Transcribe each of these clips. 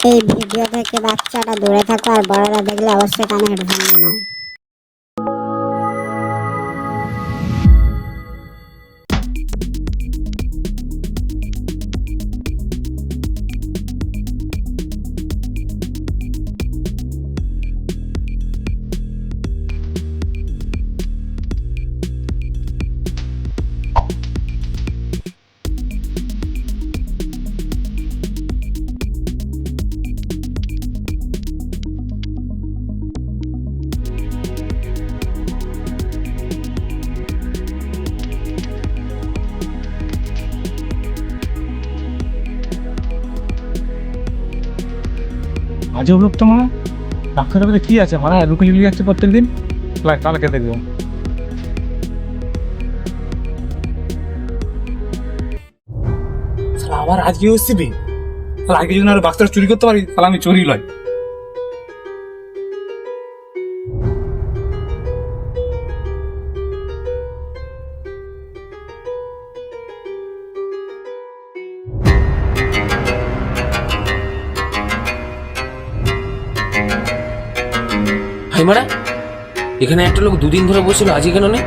এই ভিডিও থেকে বাচ্চাটা দূরে থাকো, আর বড়রা দেখলে অবশ্যই কানে হেডফোন নিয়ে নাও। আজব লোক তো মা, ডাক্তারের কাছে কি আছে মানে লুকিয়ে লুকিয়ে যাচ্ছে প্রত্যেকদিন। কালকে দেখবো। আবার আজকে আসছিবি, আগে যদি আর বাক্সটা চুরি করতে পারি তাহলে আমি চুরি লয়। হাই মারা, এখানে একটা লোক দুদিন ধরে বসছিল, আজকে কেন নেই?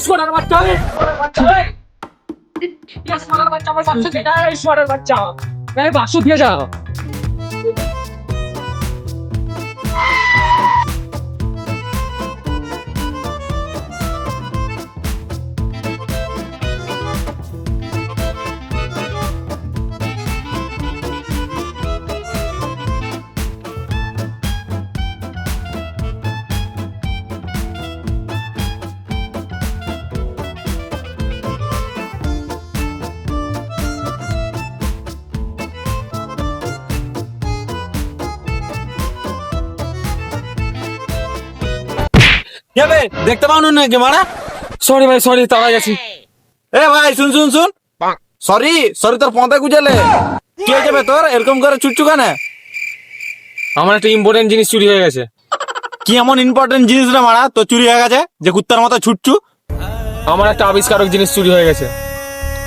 সোনার বাচ্চা, সোনার বাচ্চা, আমার বাচ্চা দিয়ে যায়, সোনার বাচ্চা, বাক্স দিয়ে যাও। দেখতে পাও নাকি মারা? সরি ভাই, সরি, তাড়া গেছি। এ ভাই শুন শুন শুন, সরি সরি তোর পদে গুজালে কি হয়ে যাবে তোর? এরকম করে চুটচু কেন? আমার একটা ইম্পর্টেন্ট জিনিস চুরি হয়ে গেছে। কি এমন ইম্পর্টেন্ট জিনিস রে মারা তোর চুরি হয়ে গেছে যে কুত্তার মতো ছুটছু? আমার একটা আবিষ্কারক জিনিস চুরি হয়ে গেছে।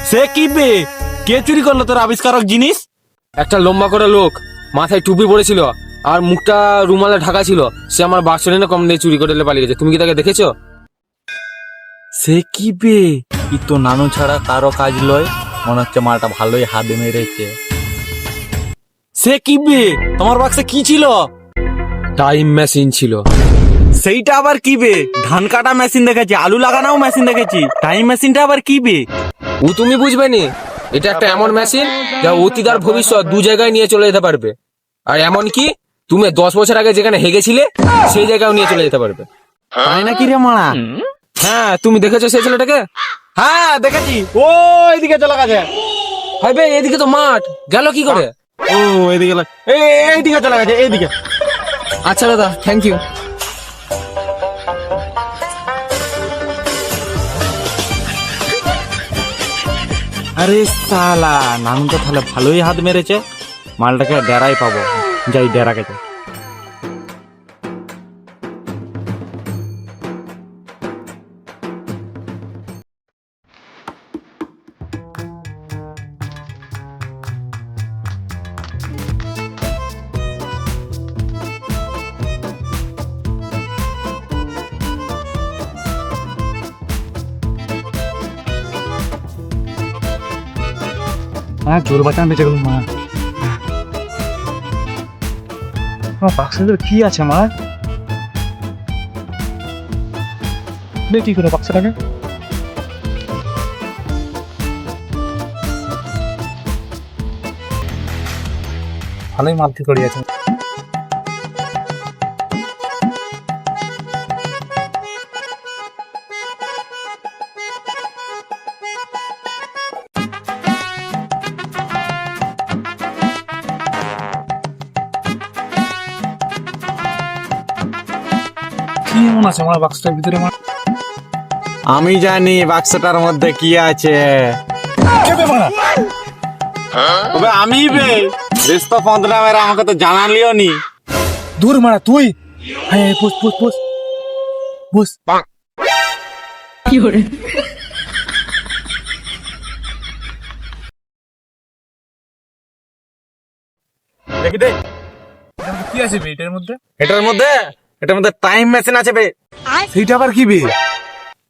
সে কি বে? কে চুরি করলো তোর আবিষ্কারক জিনিস? একটা লম্বা করে লোক, মাথায় টুপি পরেছিল আর মুখটা রুমালে ঢাকা ছিল, সে আমার বাক্স নিয়ে কম দিয়ে চুরি করে পালিয়ে গেছে। তুমি কি তাকে দেখেছো? সে কি বে? ই তো নানু ছাড়া কারো কাজ লয়, মনে হচ্ছে মালটা ভালোই হাতে মেরেছে। সে কি বে? তোমার বাক্সে কি ছিল? টাইম মেশিন ছিল। সেইটা আবার কি বে? ধান কাটা মেশিন দেখেছি, আলু লাগানোও মেশিন দেখেছি, টাইম মেশিনটা আবার কি বে? ও তুমি বুঝবে নি, এটা একটা এমন মেশিন যা অতীত আর ভবিষ্যৎ দু জায়গায় নিয়ে চলে যেতে পারবে। আর এমন কি তুমি 10 বছর আগে যেখানে হেগেছিলে সেই জায়গায় নিয়ে চলে যেতে পারবে। তাই নাকি রে মারা? হ্যাঁ, তুমি দেখেছো সেই ছেলেটাকে? হ্যাঁ দেখেছি, ও এইদিকে চলে গেছে। ভাই ভাই, এদিকে তো মাঠ, গেল কি করে? ও এইদিকে এইদিকে চলে গেছে, এইদিকে। আচ্ছা দাদা, থ্যাংক ইউ। আরে সালা, নানু তো তাহলে ভালোই হাত মেরেছে, মালটাকে ডেরাই পাবো। যাই ডেরা গেছে। জোর বাঁচান বেঁচে গেল মা। আমার বাক্সের কি আছে মা? কি করে বাক্সটাকে? ভালোই মালতি করি আছে। কি এমন আছে আমার বাক্সটার ভিতরে মারা? আমি জানি বাক্সটার মধ্যে কি আছে। কেবে মারা? তবে আমি বে বেশ তো 15 মেরা, আমাকে তো জানালিও নি। দূর মারা তুই। হ্যাঁ পুষ পুষ পুষ পুষ। দেখি দে কি আছে বে এটার মধ্যে? এটার মধ্যে টাইম মেশিন আছে বে। সেইটা আবার কি বে?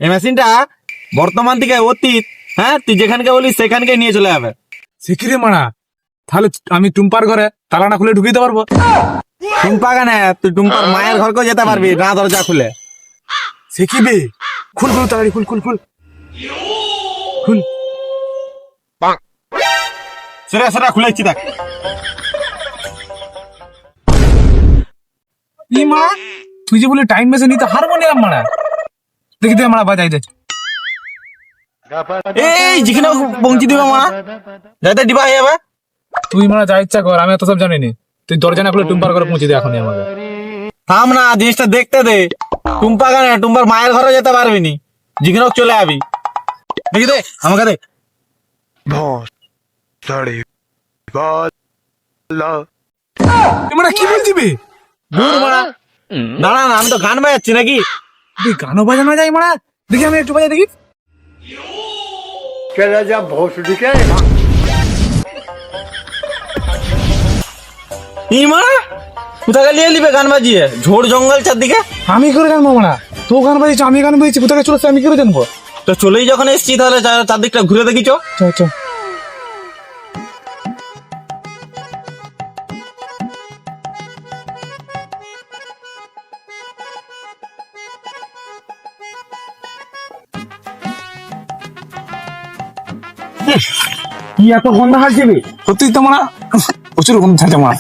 এই মেশিনটা বর্তমান থেকে অতীত, হ্যাঁ তুই যেখানকে বলিস সেখানকে নিয়ে চলে যাবে। শিখিরে মারা, তাহলে আমি টুম্পার ঘরে তালা না খুলে ঢুকে দিতে পারবো? টুম্পা কেন, তুই টুম্পার মায়ের ঘরকেও যেতে পারবি না দরজা খুলে। শিখিবে। খুল খুল তাড়াতাড়ি খুল খুল খুল খুল। সেটা সেটা খুলেছি দেখ। ই মারা, তুই যে বলে টাইম মেশিন নিতে হারমোনিয়াম মারা, দেখি দে মারা বাজাই দে। এই যেখানে পৌঁছে দিবে মারা, যাতে ডিবা হয়ে যাবে। তুই মারা যা ইচ্ছা কর, আমি এত সব জানি নি। তুই দরজা না খুলে টুম্পার ঘরে পৌঁছে দে এখনই আমাকে। থাম না, জিনিসটা দেখতে দে। টুম্পা কেন, টুম্পার মায়ের ঘরে যেতে পারবি নি, যেখানে হোক চলে যাবি। দেখি দে আমাকে দে। তুই মারা কি বলছি বে? দূর মারা, দাঁড়া না, আমি তো গান বাজাচ্ছি নাকি। তুই গানও বাজানো যায় মারা? দেখি আমি একটু বাজাই দেখি। ই মারা, কোথাকে নিয়ে নিবে গান বাজিয়ে? ঝোড় জঙ্গল চারদিকে। আমি করে জানবো মারা? তো গান বাজিয়েছি, আমি গান বাজিয়েছি, কোথাকে চলেছে আমি করে জানবো? তো চলেই যখন এসছি তাহলে চারদিকটা ঘুরে দেখি চো। চল চল। কি এত গন্ধ হাসছে বে? সত্যি তো মারা প্রচুর গন্ধ থাকে মারা।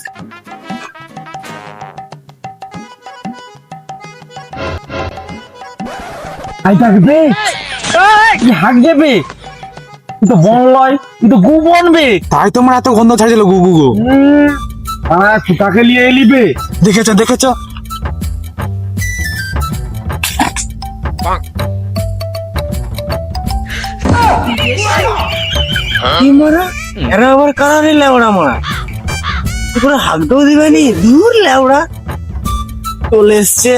আই থাকবে হাক যাবে, তো বন লয়, তো গু বনবে। তাই তোমার এত গন্ধ ছাড়ছিল গু গু গু। তাকে নিয়ে এলিবে, দেখেছ দেখেছ। কি মারা, এরা আবার কারা রে লেওড়া মারা, পুরো হাগতেও দিবেনি। দূর লেওড়া, চলে এসছে,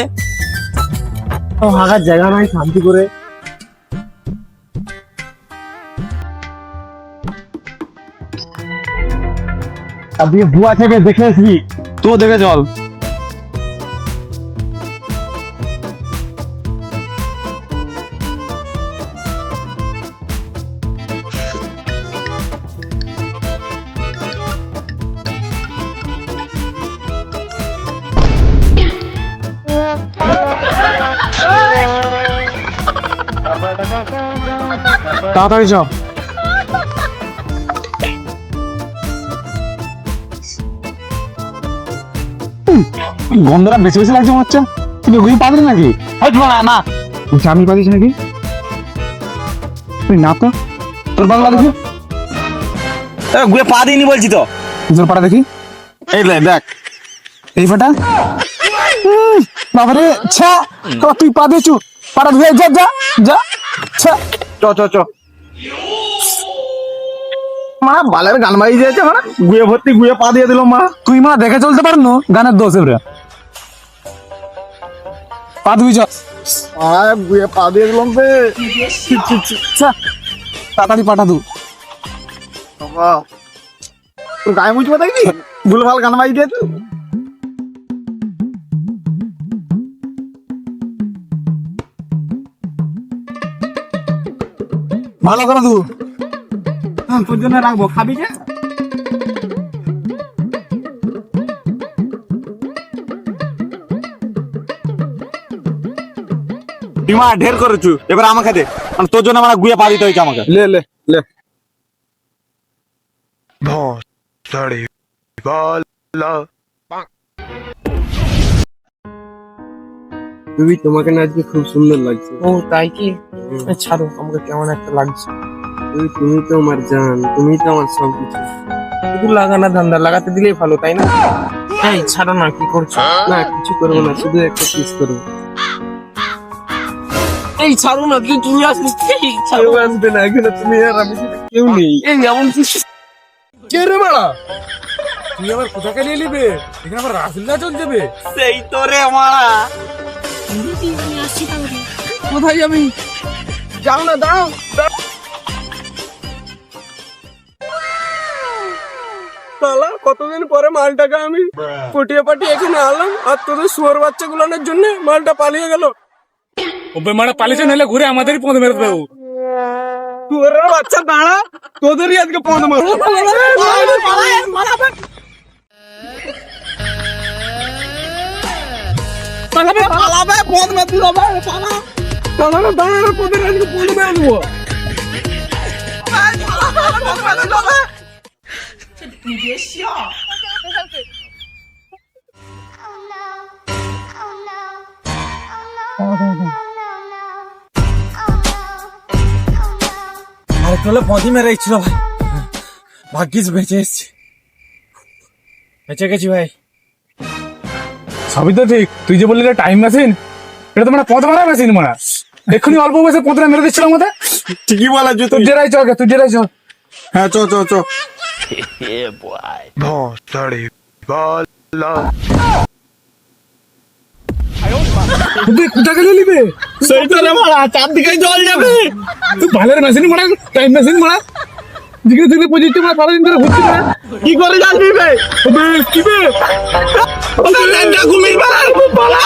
হাগার জায়গা নাই শান্তি করে। আপনি বুয়া থেকে দেখে আসবি তো, দেখে চল। তাড়াতাড়ি চ। গন্ধটা বেশি বেশি লাগছে মনে হচ্ছে। তুমি গুই পাবি নাকি? না বলছি আমি পাচ্ছি নাকি? তুই না তো, তোর বাংলা দেখি, গুয়ে পা দিইনি বলছি তো। তোর পাটা দেখি, এই দেখ এই পাটা। বাবারে ছা, তুই পা দিয়েছু, পাটা ধুয়ে যা যা যা। ছা চ চ চ। মা বালের গান বাজি দিয়েছে, মানে গুয়ে ভর্তি গুয়ে পা দিয়ে দিল মা। তুই মা দেখে চলতে পার না, গানের দোষ এবারে। পা ধুই যা। গুয়ে পা দিয়ে দিলাম বে। ছা, তাড়াতাড়ি পাটা ধু। তোর গায়ে মুছবো দেখবি, ভুলভাল গান বাজি দিয়েছে। ভালো করে ধু। তোর জন্য রাখবো, খাবি যে। ডিমা ঢের করেছু, এবার আমাকে দে, মানে তোর জন্য আমার গুয়ে পা দিতে হয়েছে আমাকে। লে লে লে। তুমি, তোমাকে না আজকে খুব সুন্দর লাগছে। ও তাই কি? ছাড়ো, আমাকে কেমন একটা লাগছে। তুমি তো আমার জান, তুমি তো আমার সবকিছু। শুধু লাগানা ধান্দা, লাগাতে দিলেই ভালো, তাই না? এই ছাড়ো না, কি করছো? না কিছু করবো না, শুধু একটা কিস করবো। এই ছাড়ো না, তুমি আসলে কেউ আসবে না এখানে, তুমি আর আমি ছাড়া কেউ নেই। এই এমন কিছু কে রে মারা, তুই আবার কোথাকে নিয়ে নিবে? এখানে আবার রাসলীলা চল যাবে। সেই তো রে মারা। কোথায় যাবি? যাও না, দাও। শালা কতদিন পরে মালটাকে আমি পটিয়ে পাটিয়ে এখানে আনলাম, আর তোদের শুয়োর বাচ্চা গুলানোর জন্য মালটা পালিয়ে গেল। ওবে মারা পালিয়েছে, নাহলে ঘুরে আমাদেরই পথ মেরে দেবো। শুয়োরের বাচ্চা দাঁড়া, তোদেরই আজকে পদ মারবো। পালাবে, পদ মারতে যাবে, পালাবে, দাঁড়া, তোদের আজকে পদ মেরে দেবো। আর তোলে পথই মেরে ইচ্ছিল ভাই, ভাগ্যিস বেঁচে এসছি, বেঁচে গেছি ভাই। সবই তো ঠিক, তুই যে বললি টাইম মেশিন, এটা তো মানে পথ মারা মেশিন মারা। এক্ষুনি অল্প বয়সে পথটা মেরে দিচ্ছিল আমাদের। ঠিকই বলা, তুই ডেরাই চল, তুই ডেরাই চল। হ্যাঁ, চ চ চ। তুই কোথা গেলে নিবে? সেই তো রে মারা, চারদিকে জল যাবে। তুই ভালের মেশিন মারা, টাইম মেশিন মারা, যেখানে থেকে পঁচিশটা মারা সারাদিন ধরে ঘুরছি না। কি করে জানবি বে? কি বে? ঘুমিয়ে পালা,